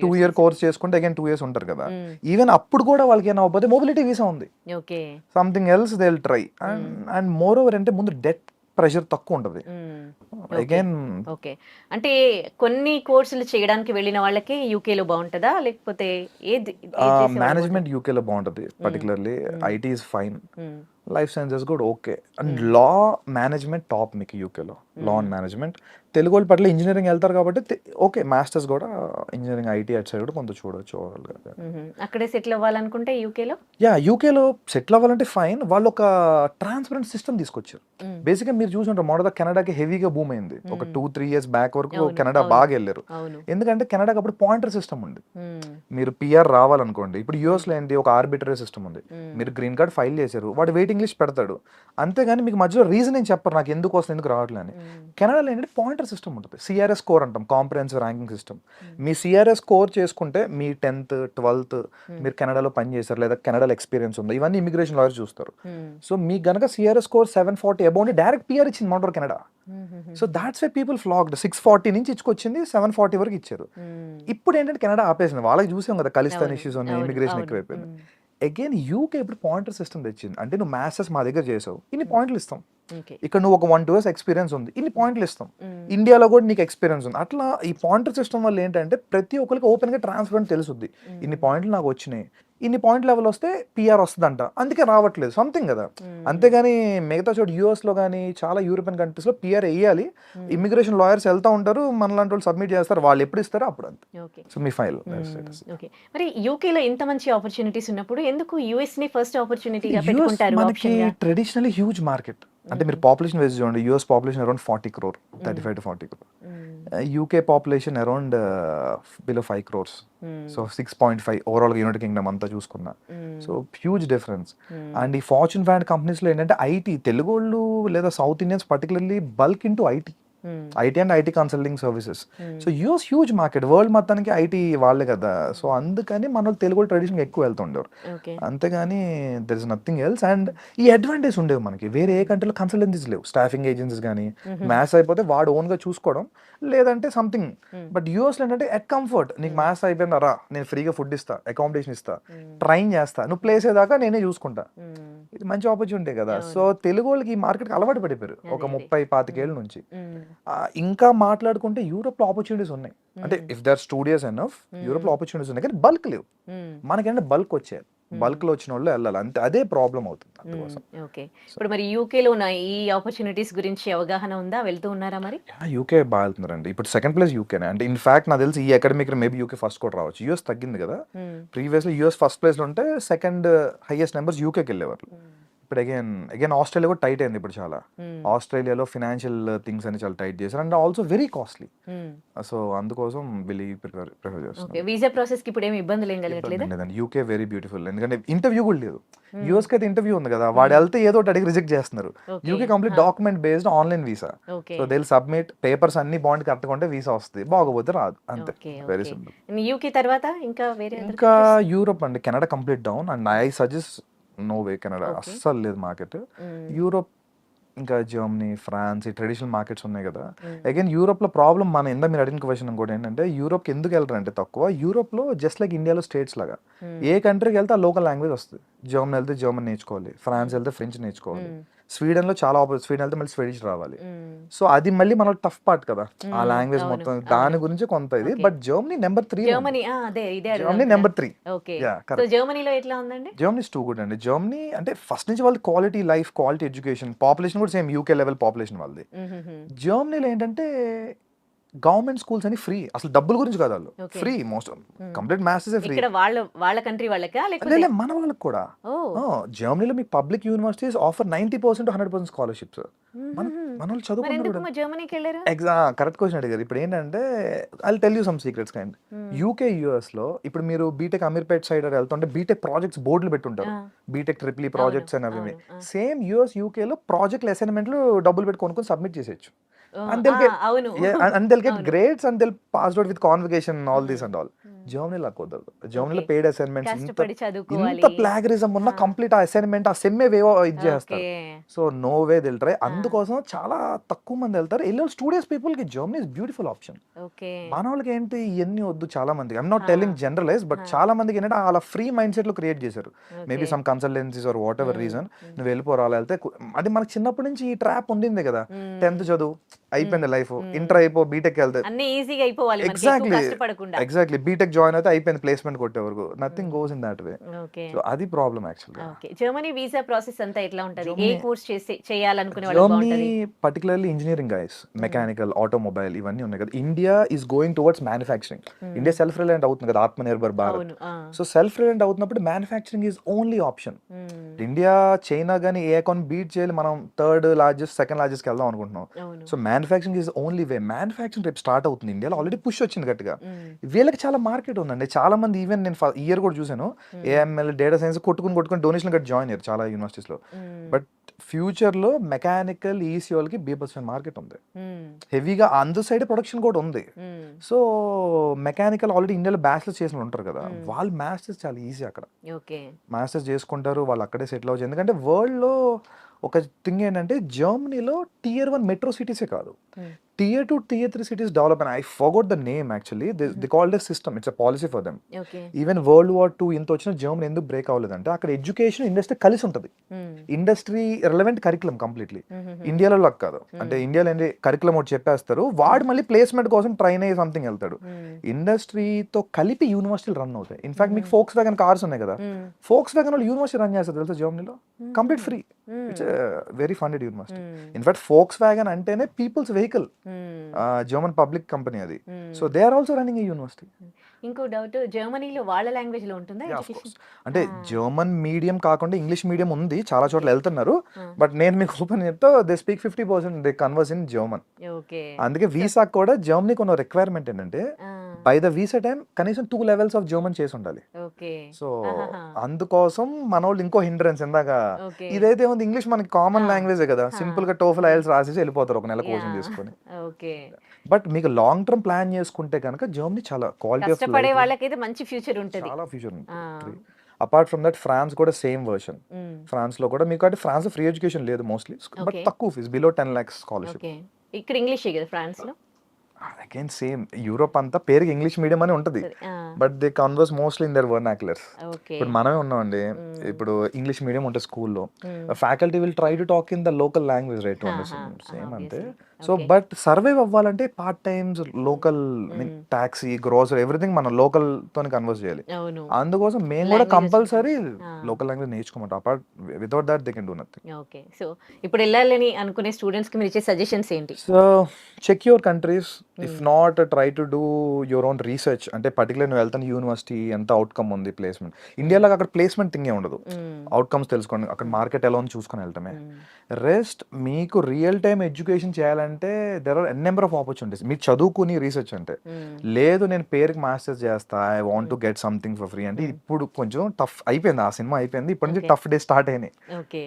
2 year కోర్స్ చేసుకుంటే అగైన్ 2 years ఉంటారు కదా. ఈవెన్ అప్పుడు కూడా వాళ్ళకి ఏమైనా అవ్వకపోతే మొబిలిటీ వీసా ఉంది, something else they will try. And more over అంటే ముందు డెట్ ప్రెషర్ తక్కువ ఉంటుంది. అగైన్ ఓకే, అంటే కొన్ని కోర్సులు చేయడానికి వెళ్ళిన వాళ్ళకి యూకేలో బాగుంటుందా లేకపోతే ఏది? మేనేజ్మెంట్ యూకేలో బాగుంటుంది, particularly IT is fine, life sciences కూడా okay. And law management top మీకు యూకేలో, లా అండ్ మేనేజ్మెంట్. తెలుగు వాళ్ళ పట్ల ఇంజనీరింగ్ వెళ్తారు కాబట్టి ఓకే, మాస్టర్స్ కూడా ఇంజనీరింగ్ ఐటీ అటు సైడ్ కూడా కొంత చూడొచ్చు. అక్కడే సెటిల్ అవ్వాలనుకుంటే యూకేలో, యూకేలో సెటిల్ అవ్వాలంటే ఫైన్. వాళ్ళు ఒక ట్రాన్స్పరెంట్ సిస్టమ్ తీసుకొచ్చారు. బేసిక్గా మీరు చూసుంటారు మొదట కెనడాకి హెవీగా బూమ్ అయింది ఒక 2-3 years బ్యాక్ వరకు. కెనడా బాగా వెళ్ళారు, ఎందుకంటే కెనడాకి అప్పుడు పాయింటర్ సిస్టమ్ ఉంది. మీరు పిఆర్ రావాలనుకోండి, ఇప్పుడు యూఎస్ లో ఏంటి, ఒక ఆర్బిటరీ సిస్టమ్ ఉంది. మీరు గ్రీన్ కార్డ్ ఫైల్ చేశారు, వాడు వెయిటింగ్ లిస్ట్ పెడతాడు, అంతేగాని మీకు మధ్యలో రీజన్ ఏం చెప్పరు నాకు ఎందుకు వస్తుంది ఎందుకు రావట్లేదు అని. కెనడాలో ఏంటంటే పాయింటర్ సిస్టమ్ ఉంటుంది, సిఆర్ఎస్ స్కోర్ అంటాం, కాంప్రహెన్సివ్ ర్యాంకింగ్ సిస్టమ్. మీ సిఆర్ఎస్ స్కోర్ చేసుకుంటే మీ 10th 12th మీరు కెనడాలో పని చేశారు లేదా కెనడాలో ఎక్స్పీరియన్స్ ఉందా, ఇవన్నీ ఇమిగ్రేషన్ లాయర్ చూస్తారు. సో మీకు గనక CRS score 740 above direct PR ఇచ్చింది మాంటర్ Canada. So that's why people flocked. 640 నుంచి ఇచ్చుకొచ్చింది 740 వరకు ఇచ్చారు. ఇప్పుడు ఏంటంటే కెనడా ఆపేసింది, వాళ్ళకి చూసాం కదా ఖలిస్తాన్ ఇష్యూస్ ఉన్నాయి, ఇమిగ్రేషన్ ఎక్కువైపోయింది. అగైన్ యూకే ఇప్పుడు పాయింటర్ సిస్టమ్ తెచ్చింది, అంటే నువ్వు మాస్టర్స్ మా దగ్గర చేసావు ఇన్ని పాయింట్లు ఇస్తాం, ఇక్కడ నువ్వు ఒక 1-2 years ఎక్స్పీరియన్స్ ఉంది ఇన్ని పాయింట్లు ఇస్తాం, ఇండియాలో కూడా నీకు ఎక్స్పీరియన్స్ ఉంది. అట్లా ఈ పాయింటర్ సిస్టమ్ వల్ల ఏంటంటే ప్రతి ఒక్కరికి ఓపెన్ గా ట్రాన్స్పరెంట్ తెలుసుద్ది, ఇన్ని పాయింట్లు నాకు వచ్చినాయి, ఇన్ని పాయింట్ లెవెల్ వస్తే పిఆర్ వస్తుందంట, అందుకే రావట్లేదు సంథింగ్ కదా. అంతేగాని మిగతా చోట యూఎస్ లో కానీ చాలా యూరోపియన్ కంట్రీస్ లో పిఆర్ వేయాలి, ఇమిగ్రేషన్ లాయర్స్ వెళ్తా ఉంటారు, మనలాంటి వాళ్ళు సబ్మిట్ చేస్తారు, వాళ్ళు ఎప్పుడు ఇస్తారో అప్పుడు అంతే. సో మీ ఫైల్. మరి యూకేలో ఇంత మంచి ఆపర్చునిటీస్ ఉన్నప్పుడు ఎందుకు యుఎస్ ని ఫస్ట్ ఆపర్చునిటీగా పెట్టుకుంటారు? మనకి ట్రెడిషనల్లీ హ్యూజ్ మార్కెట్. అంటే మీరు పాపులేషన్ వైజ్ చూడండి, US population around 40 crore, 35 to 40 crore. UK population around below 5 crores. So 6.5 overall united Kingdom అంతా చూసుకున్నా. So huge difference. అండ్ ఈ ఫార్చ్యూన్ 500 కంపెనీస్ లో ఏంటంటే ఐటీ, తెలుగు వాళ్ళు లేదా south Indians particularly bulk into IT and IT consulting services. So US huge market, world మొత్తానికి IT వాళ్ళే కదా. సో అందుకని మన తెలుగు ట్రెడిషన్ ఎక్కువ వెళ్తుండేవారు, అంతేగాని there is nothing else. And ఈ అడ్వాంటేజ్ ఉండేవి మనకి, వేరే ఏ కంట్రీలో కన్సల్టెన్సీస్ లేవు, స్టాఫింగ్ ఏజెన్సీస్ కానీ, మ్యాథ్స్ అయిపోతే వాడు ఓన్ గా చూసుకోవడం లేదంటే సంథింగ్. బట్ యూఎస్ లో ఏంటంటే ఎట్ కంఫర్ట్, నీకు మ్యాథ్స్ అయిపోయిందా రా, నేను ఫ్రీగా ఫుడ్ ఇస్తా, అకామిడేషన్ ఇస్తా, ట్రైన్ చేస్తా, నువ్వు ప్లేస్ అయ్యేదాకా నేనే చూసుకుంటా. ఇది మంచి ఆపర్చునిటీ కదా. సో తెలుగు వాళ్ళకి ఈ మార్కెట్కి అలవాటు పడిపోయారు ఒక 30-25 ఏళ్ళ నుంచి. ఇంకా మాట్లాడుకుంటే యూరోప్ లో ఆపర్చునిటీస్ ఉన్నాయి, అంటే if there studios enough Europe లో ఆపర్చునిటీస్ ఉన్నాయి, కానీ బల్క్ లేవు. మనకేంటే బల్క్ వచ్చాయి, బల్క్ లో వచ్చిన వాళ్ళు వెళ్ళాలి, అంతే, అదే ప్రాబ్లం అవుతుంది అందుకోసం. ఓకే, ఇప్పుడు మరి యూకేలో ఉన్న ఈ ఆపర్చునిటీస్ గురించి అవగాహన ఉందా, వెళ్తూ ఉన్నారా మరి? యూకే బాగా వెళ్తున్నారండి, ఇప్పుడు సెకండ్ ప్లేస్ యూకేనే. అంటే ఇన్ఫాక్ట్ నాకు తెలిసి ఈ అకాడమిక్ మేబీ యూకే ఫస్ట్ కూడా రావచ్చు. యూఎస్ తగ్గింది కదా, ప్రీవియస్ లో యూఎస్ ఫస్ట్ ప్లేస్ లో ఉంటే సెకండ్ హైయెస్ట్ నెంబర్స్ యూకేకి వెళ్ళేవారు. ఇప్పుడు అగైన్ ఆస్ట్రేలియా కూడా టైట్ అయింది ఇప్పుడు చాలా. ఆస్ట్రేలియాలో ఫినాన్షియల్ థింగ్స్ అని చాలా టైట్ చేశారు, and also very costly. So అందుకోసం ప్రిఫర్ చేస్తాను. వీసా ప్రాసెస్ కి ఇప్పుడు ఏమి ఇబ్బందులు ఏం కలగట్లేదా? యూకే వెరీ బ్యూటిఫుల్, ఎందుకంటే ఇంటర్వ్యూ కూడా లేదు. యూఎస్ కి అయితే ఇంటర్వ్యూ ఉంది కదా, వాడు వెళ్తే ఏదో ఒకటి అడిగి రిజెక్ట్ చేస్తున్నారు. UK complete document based online visa. So they will submit papers అన్ని బాండ్ కట్టుకుంటే వీసా వస్తుంది, బాగోపోతే రాదు, అంతే. Very simple. యూకే తర్వాత ఇంకా వేరే ఇంకా యూరోప్ అండి, Canada complete down, and I suggest no way Canada, అస్సలు లేదు మార్కెట్. యూరోప్ ఇంకా జర్మనీ, ఫ్రాన్స్, ఈ ట్రెడిషనల్ మార్కెట్స్ ఉన్నాయి కదా. అగైన్ యూరోప్ లో ప్రాబ్లం, మన ఇందా మీరు అడిగిన క్వశ్చన్ కూడా ఏంటంటే యూరోప్ కి ఎందుకు వెళ్తారు అంటే తక్కువ. యూరోప్ లో జస్ట్ లైక్ ఇండియాలో స్టేట్స్ లాగా ఏ కంట్రీకి వెళ్తే ఆ లోకల్ లాంగ్వేజ్ వస్తుంది. జర్మనీ వెళ్తే జర్మన్ నేర్చుకోవాలి, ఫ్రాన్స్ వెళ్తే ఫ్రెంచ్ నేర్చుకోవాలి, స్వీడన్ లో చాలా స్వీడన్ వెళ్తే మళ్ళీ స్వీడిష్ రావాలి. సో అది మళ్ళీ మన టఫ్ పార్ట్ కదా, ఆ లాంగ్వేజ్ మొత్తం, దాని గురించి కొంత ఇది. But Germany number 3, Germany number 3. జర్మనీలో ఎట్లా ఉందండి? జర్మనీ ఇస్ టూ గుడ్ అండి. జర్మనీ అంటే ఫస్ట్ నుంచి వాళ్ళది quality life, quality education, population కూడా సేమ్ యూకే లెవెల్ పాపులేషన్ వాళ్ళది. జర్మనీలో ఏంటంటే గవర్నమెంట్ స్కూల్స్ అని ఫ్రీ, అసలు డబ్బుల గురించి కాదు, వాళ్ళు Okay. Free, most complete masters free. ఇక్కడ వాళ్ళ కంట్రీ వాళ్ళకా లేకపోతే లేదు మన వాళ్ళకి కూడా. జర్మనీలో మీకు public universities offer 90% to 100% scholarships. మన వాళ్ళు మరి చదువుకుంటారు ఎందుకు కూడా. మరి జర్మనీకి వెళ్ళారు? కరెక్ట్ క్వశ్చన్ అడిగారు. ఇప్పుడు ఏంటంటే I tell you some secrets kind. UK US లో ఇప్పుడు మీరు బీటెక్ అమీర్పేట్ సైడ్ వెళ్తుంటే బీటెక్ ప్రాజెక్ట్స్ బోర్డులు పెట్టుంటారు, బీటెక్ ట్రిపుల్ ప్రాజెక్ట్స్ అని అవి. సేమ్ యుఎస్ యూకే లో ప్రాజెక్ట్ అసైన్మెంట్లు డబ్బులు పెట్టి కొనుక్కొని సబ్మిట్ చేసేయచ్చు. And they'll get అవును and they'll get grades and they'll pass out with convocation and all this and all. జర్మనీలో కుదరదు. జర్మనీలో పెయిడ్ అసైన్మెంట్స్ కష్టపడి చదువుకోవాలి. ఇంత ప్లాగరిజం ఉన్న కంప్లీట్ ఆ అసైన్మెంట్ ఆ సెమ్మే వేవో ఇది చేస్తారు. సో నో వే దిల్ ట్రై. అందుకోసం చాలా తక్కువ మంది వెళ్తారు. వెళ్ళే స్టూడెంట్స్ పీపుల్ కి Germany is beautiful option. Okay మన వాళ్ళకి ఏంటి ఇవన్నీ వద్దు చాలా మందికి. I'm not telling generalise, but చాలా మందికి ఏంటంటే అలా ఫ్రీ మైండ్ సెట్ లో క్రియేట్ చేశారు. Maybe some consultancies or whatever reason. నువ్వు వెళ్ళిపోరా అలా వెళ్తే అది మనకి చిన్నప్పటి నుంచి ఈ ట్రాప్ ఉండింది కదా. 10th చదువు అయిపోయింది లైఫ్, ఇంటర్ అయిపో బీటెక్ వెళ్తే అన్ని ఈజీగా అయిపోవాలి మనకి, ఎక్కువ ఎగ్జాక్ట్లీ కష్టపడకుండా. ఎగ్జాక్ట్లీ బీటెక్ జాయిన్ అయితే అయిపోయింది, ప్లేస్మెంట్ కొట్టే వరకు nothing goes in that way. Okay so అది ప్రాబ్లం యాక్చువల్గా. ఓకే జర్మనీ వీసా ప్రాసెస్ అంతా ఎట్లా ఉంటది? ఏ కోర్స్ చేయాలనుకునే వాళ్ళు జర్మనీ బాగుంటది? Particularly engineering guys, mechanical, automobile ఇవన్నీ ఉన్నాయి కదా. India is going towards manufacturing. India self reliant అవుతుంది కదా, ఆత్మ నిర్భర్ భారత్. అవును సో సెల్ఫ్ రిలయంట్ అవుతున్నప్పుడు manufacturing is only option. India China కానీ ఏ అకౌంట్ బీట్ చేయాలి, మనం థర్డ్ లార్జెస్ట్ సెకండ్ లార్జెస్ట్ వెళ్దాం అనుకుంటున్నాం. అవును so manufacturing is only way. Manufacturing రేపు స్టార్ట్ అవుతుంది ఇండియాలో, ఆల్రెడీ పుష్ వచ్చింది గట్టిగా. వీళ్ళకి చాలా మార్కెట్ ఉందండి. చాలా మంది ఈవెన్ నేను ఇయర్ కూడా చూసాను, ఏఎంఎల్ డేటా సైన్స్ కొట్టుకుని డొనేషన్ కట్టి జాయిన్ అయ్యారు చాలా యూనివర్సిటీస్ లో. బట్ ఫ్యూచర్ లో మెకానికల్ ఈసీ వాళ్ళకి బీభత్సమైన మార్కెట్ ఉంది, హెవీగా అందు సైడ్ ప్రొడక్షన్ కూడా ఉంది. సో మెకానికల్ ఆల్రెడీ ఇండియాలో బ్యాచిలర్స్ చేసిన ఉంటారు కదా, వాళ్ళు మాస్టర్స్ చాలా ఈజీ అక్కడ ఓకే మాస్టర్స్ చేసుకుంటారు, వాళ్ళు అక్కడే సెటిల్ అవ్వచ్చు. ఎందుకంటే వరల్డ్ లో ఒక థింగ్ ఏంటంటే జర్మనీలో Tier 1 మెట్రో సిటీసే కాదు, Tier 2 Tier 3 cities develop, and I forgot the name actually. They called a system. It's a policy for them. Okay even world war 2 ఇంత వచ్చిన జర్మనీ ఎందుకు బ్రేక్ అవ్వలేదంటే అక్కడ ఎడ్యుకేషన్ ఇండస్ట్రీ కలిసి ఉంటుంది. Industry relevant curriculum completely. ఇండియాలో లాగా కాదు. అంటే ఇండియాలో ఏంటి కరికులం ఒకటి చెప్పేస్తారు, వాడు మళ్ళీ ప్లేస్మెంట్ కోసం ట్రైన్ అయ్యి సంథింగ్ వెళ్తాడు. ఇండస్ట్రీతో కలిపి యూనివర్సిటీలు రన్ అవుతాయి. ఇన్ఫాక్ట్ మీకు ఫోక్స్ వ్యాగన్ కార్స్ ఉన్నాయి కదా, ఫోక్స్ వ్యాగన్ వాళ్ళు యూనివర్సిటీ రన్ చేస్తారు తెలుసా జర్మనీలో, complete free. It's very funded university. In fact Volkswagen అంటేనే people's vehicle, German public company అది. So they are also running a university. ఇంకో డౌట్, జర్మనీలో వాళ్ళ లాంగ్వేజ్ లో ఉంటుందా Yeah, of ఎడ్యుకేషన్? course. అంటే జర్మన్ మీడియం కాకుండా ఇంగ్లీష్ మీడియం ఉంది, చాలా చోట్ల వెళ్తున్నారు. బట్ నేను మీకు ఓపెన్ చెప్తా, they speak 50% they converse in German. Okay అందుకే వీసా కూడా జర్మనీకి ఉన్న రిక్వైర్మెంట్ ఏంటంటే బై ద వీసా టైం కనీసం 2 levels ఆఫ్ జర్మన్ చేసి ఉండాలి. ఓకే సో అందుకోసం మన వాళ్ళు ఇంకో హిండ్రెన్స్ ఇందాక ఓకే ఇదైతే ఉంది, ఇంగ్లీష్ మనకి కామన్ లాంగ్వేజ్ కదా, సింపుల్ గా టోఫల్ ఐఎల్స్ రాసేసి వెళ్ళిపోతారు ఒక నెల కోచింగ్ తీసుకొని. ఓకే బట్ మీకు లాంగ్ టర్మ్ ప్లాన్ చేసుకుంటే కనుక జర్మనీ చాలా క్వాలిటీ ఆఫ్ కష్టపడే వాళ్ళకైతే మంచి ఫ్యూచర్ ఉంటది. చాలా ఫ్యూచర్ ఉంటుంది. అపార్ట్ ఫ్రమ్ దట్ ఫ్రాన్స్ కూడా సేమ్ వర్షన్. ఫ్రాన్స్ లో కూడా మీకు అంటే ఫ్రాన్స్ ఫ్రీ ఎడ్యుకేషన్ లేదు మోస్ట్లీ, బట్ Okay. తక్కువ fees, below 10 lakhs scholarship. Okay ఇక్కడ ఇంగ్లీష్ కదా ఫ్రాన్స్ లో? అగైన్ సేమ్ యూరోప్ అంతా పేరుకి ఇంగ్లీష్ మీడియం అని ఉంటుంది, but they converse mostly in their vernaculars. Okay ఇప్పుడు మనమే ఉన్నామండి, ఇప్పుడు ఇంగ్లీష్ మీడియం ఉంటుంది స్కూల్లో, faculty will try to talk in the local language right, same అంతే. సో బట్ సర్వైవ్ అవ్వాలంటే part times local taxi grocery everything మనం లోకల్ తోని కన్వర్స్ చేయాలి. అవును అందుకోసం మేము కూడా Languages compulsory Ah. Local language నేర్చుకోమంటాం. Apart without that they can do nothing. Okay so ఇప్పుడు వెళ్ళాలని అనుకునే స్టూడెంట్స్ కి మీరు ఇచ్చే సజెషన్స్ ఏంటి? So check your countries, if not try to do your own research. అంటే పర్టికులర్ నువ్వు వెళ్తాను యూనివర్సిటీ ఎంత అవుట్కమ్ ఉంది, ప్లేస్మెంట్. ఇండియాలో అక్కడ ప్లేస్మెంట్ థింగే ఉండదు, అవుట్కమ్స్ తెలుసుకోండి, అక్కడ మార్కెట్ ఎలా ఉంది చూసుకొని వెళ్ళటమే. రెస్ట్ మీకు రియల్ టైమ్ ఎడ్యుకేషన్ చేయాలంటే there are n number of opportunities. మీరు చదువుకుని రీసెర్చ్ అంటే లేదు, నేను పేరుకి మాస్టర్స్ చేస్తా, I want to get something for free అంటే ఇప్పుడు కొంచెం టఫ్ అయిపోయింది, ఆ సినిమా అయిపోయింది, ఇప్పటి నుంచి Okay. టఫ్ డే స్టార్ట్ అయినాయి. ఓకే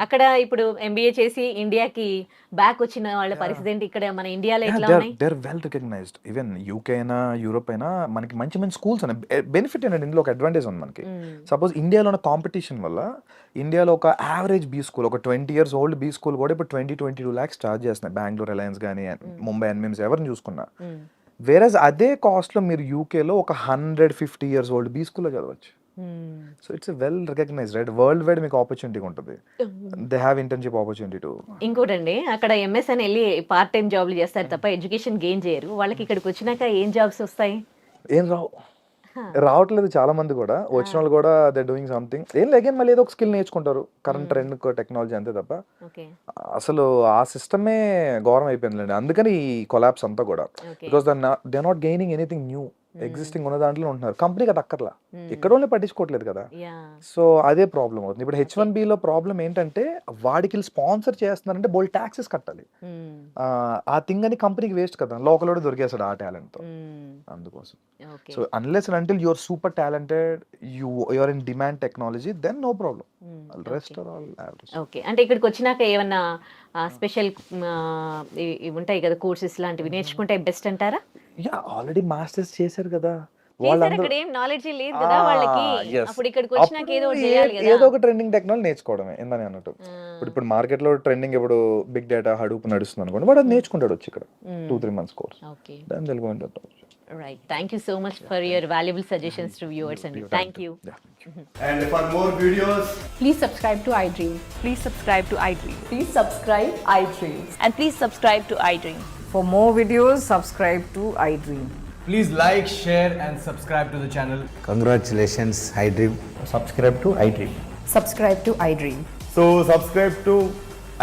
అక్కడ ఇప్పుడు ఎంబీఏ చేసి ఇండియాకి బ్యాక్ వచ్చిన వాళ్ళ పరిస్థితి ఏంటి? ఇక్కడ మన ఇండియాలో ఎట్లా ఉన్నాయి? They're well recognised. Even UK అయినా యూరోప్ అయినా మనకి మంచి మంచి స్కూల్స్ ఉన్నాయి. బెనిఫిట్ ఏంటంటే ఇందులో ఒక అడ్వాంటేజ్ ఉంది మనకి. సపోజ్ ఇండియాలో ఉన్న కాంపిటీషన్ వల్ల ఇండియాలో ఒక యావరేజ్ బీ స్కూల్, ఒక 20 years ఓల్డ్ బీ స్కూల్ కూడా ఇప్పుడు 20-22 lakhs చార్జ్ చేస్తున్నాయి. బెంగళూరు రిలయన్స్ కానీ ముంబై ఎన్ఎంఎంస్ ఎవరిని చూసుకున్నా. వేరేజ్ అదే కాస్ట్ లో మీరు యూకేలో ఒక 150 years ఓల్డ్ బీ స్కూల్లో చదవచ్చు. So it's well recognised right, world wide మీకు ఆపర్చునిటీ ఉంటుంది. They have internship opportunity too. ఇంకోటండి అక్కడ ఎంఎస్ అని వెళ్ళి పార్ట్ టైం జాబ్లు చేస్తారు తప్ప ఎడ్యుకేషన్ గెయిన్ చేయరు. వాళ్ళకి ఇక్కడికి వచ్చినాక ఏం జాబ్స్ వస్తాయి? ఏం రావు, రావట్లేదు చాలా మంది కూడా, వచ్చిన వాళ్ళు కూడా దే డూయింగ్ సంథింగ్. ఏం అగైన్ మళ్ళీ ఏదో ఒక స్కిల్ నేర్చుకుంటారు, కరెంట్ ట్రెండ్ టెక్నాలజీ అంతే తప్ప ఓకే అసలు ఆ సిస్టమే ఘోరం అయిపోయిందిలేండి. అందుకని ఈ కొలాప్స్ అంతా కూడా, okay because they not gaining anything new. Existing ఉన్న దాంట్లో ఉంటున్నారు, కంపెనీకి అది అక్కర్లా, ఇక్కడ వాళ్ళని పట్టించుకోవట్లేదు కదా. యా సో అదే ప్రాబ్లం అవుతుంది. ఇప్పుడు H1B లో ప్రాబ్లం ఏంటంటే వాడికి స్పాన్సర్ చేస్తున్నారంటే బోల్ ట్యాక్సెస్ కట్టాలి. ఆ థింగ్ అని కంపెనీకి వేస్ట్ కదా, లోకల్ వాడు దొరికేస్తాడు ఆ టాలెంట్ తో. అందుకోసం okay so unless and until you're super talented, you're in demand technology, then no problem. Rest are all average. Okay అంటే ఇక్కడికి వచ్చినాక ఏమన్నా స్పెషల్ ఉంటాయి కదా కోర్సెస్ లాంటివి నేర్చుకుంటే బెస్ట్ అంటారా? యా ఆల్రెడీ మాస్టర్స్ చేశారు కదా చేశారు, వాళ్ళందరూ. అక్కడ ఏం నాలెడ్జ్ లేదు కదా వాళ్ళకి. yes. అప్పుడు ఇక్కడికి వచ్చినాక ఏదో ఒకటి చేయాలి కదా. ఏదో ఒక ట్రెండింగ్ టెక్నాలజీ నేర్చుకోవడమే ఇందని అన్నట్టు. ఇప్పుడు మార్కెట్ లో ట్రెండింగ్ ఇప్పుడు బిగ్ డేటా హడూప్ నడుస్తుంది అనుకోండి, వాడు అది నేర్చుకుంటాడు వచ్చి ఇక్కడ 2-3 months కోర్స్. ఓకే దాని Telugu right, thank you so much for your valuable suggestions to viewers అండి. Thank you. And for more videos, Please subscribe to iDream. Please subscribe to iDream. Please subscribe iDream. And please subscribe to iDream. For more videos, subscribe to iDream. please like, share, and subscribe to the channel. Congratulations, iDream. Subscribe to iDream. Subscribe to iDream. So subscribe to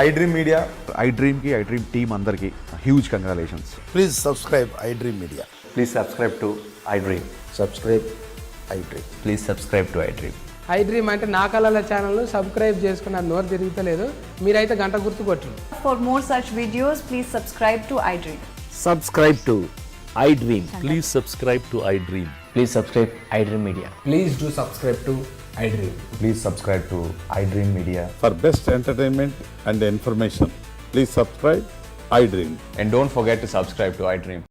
iDream Media. iDream ki iDream team అందరికి huge congratulations. Please subscribe iDream Media. Please subscribe to iDream. Subscribe iDream. Please subscribe to iDream. iDream అంటే నా కళల channel subscribe చేసుకున్న నోరు తిరుగుతలేదు, మీరైతే గంట గుర్తు కొట్టండి. For more such videos, please subscribe to iDream. Subscribe to iDream. Please subscribe to iDream. Please subscribe iDream Media. Please do subscribe to iDream. Please subscribe to iDream Media. For best entertainment and information, please subscribe iDream. And don't forget to subscribe to iDream.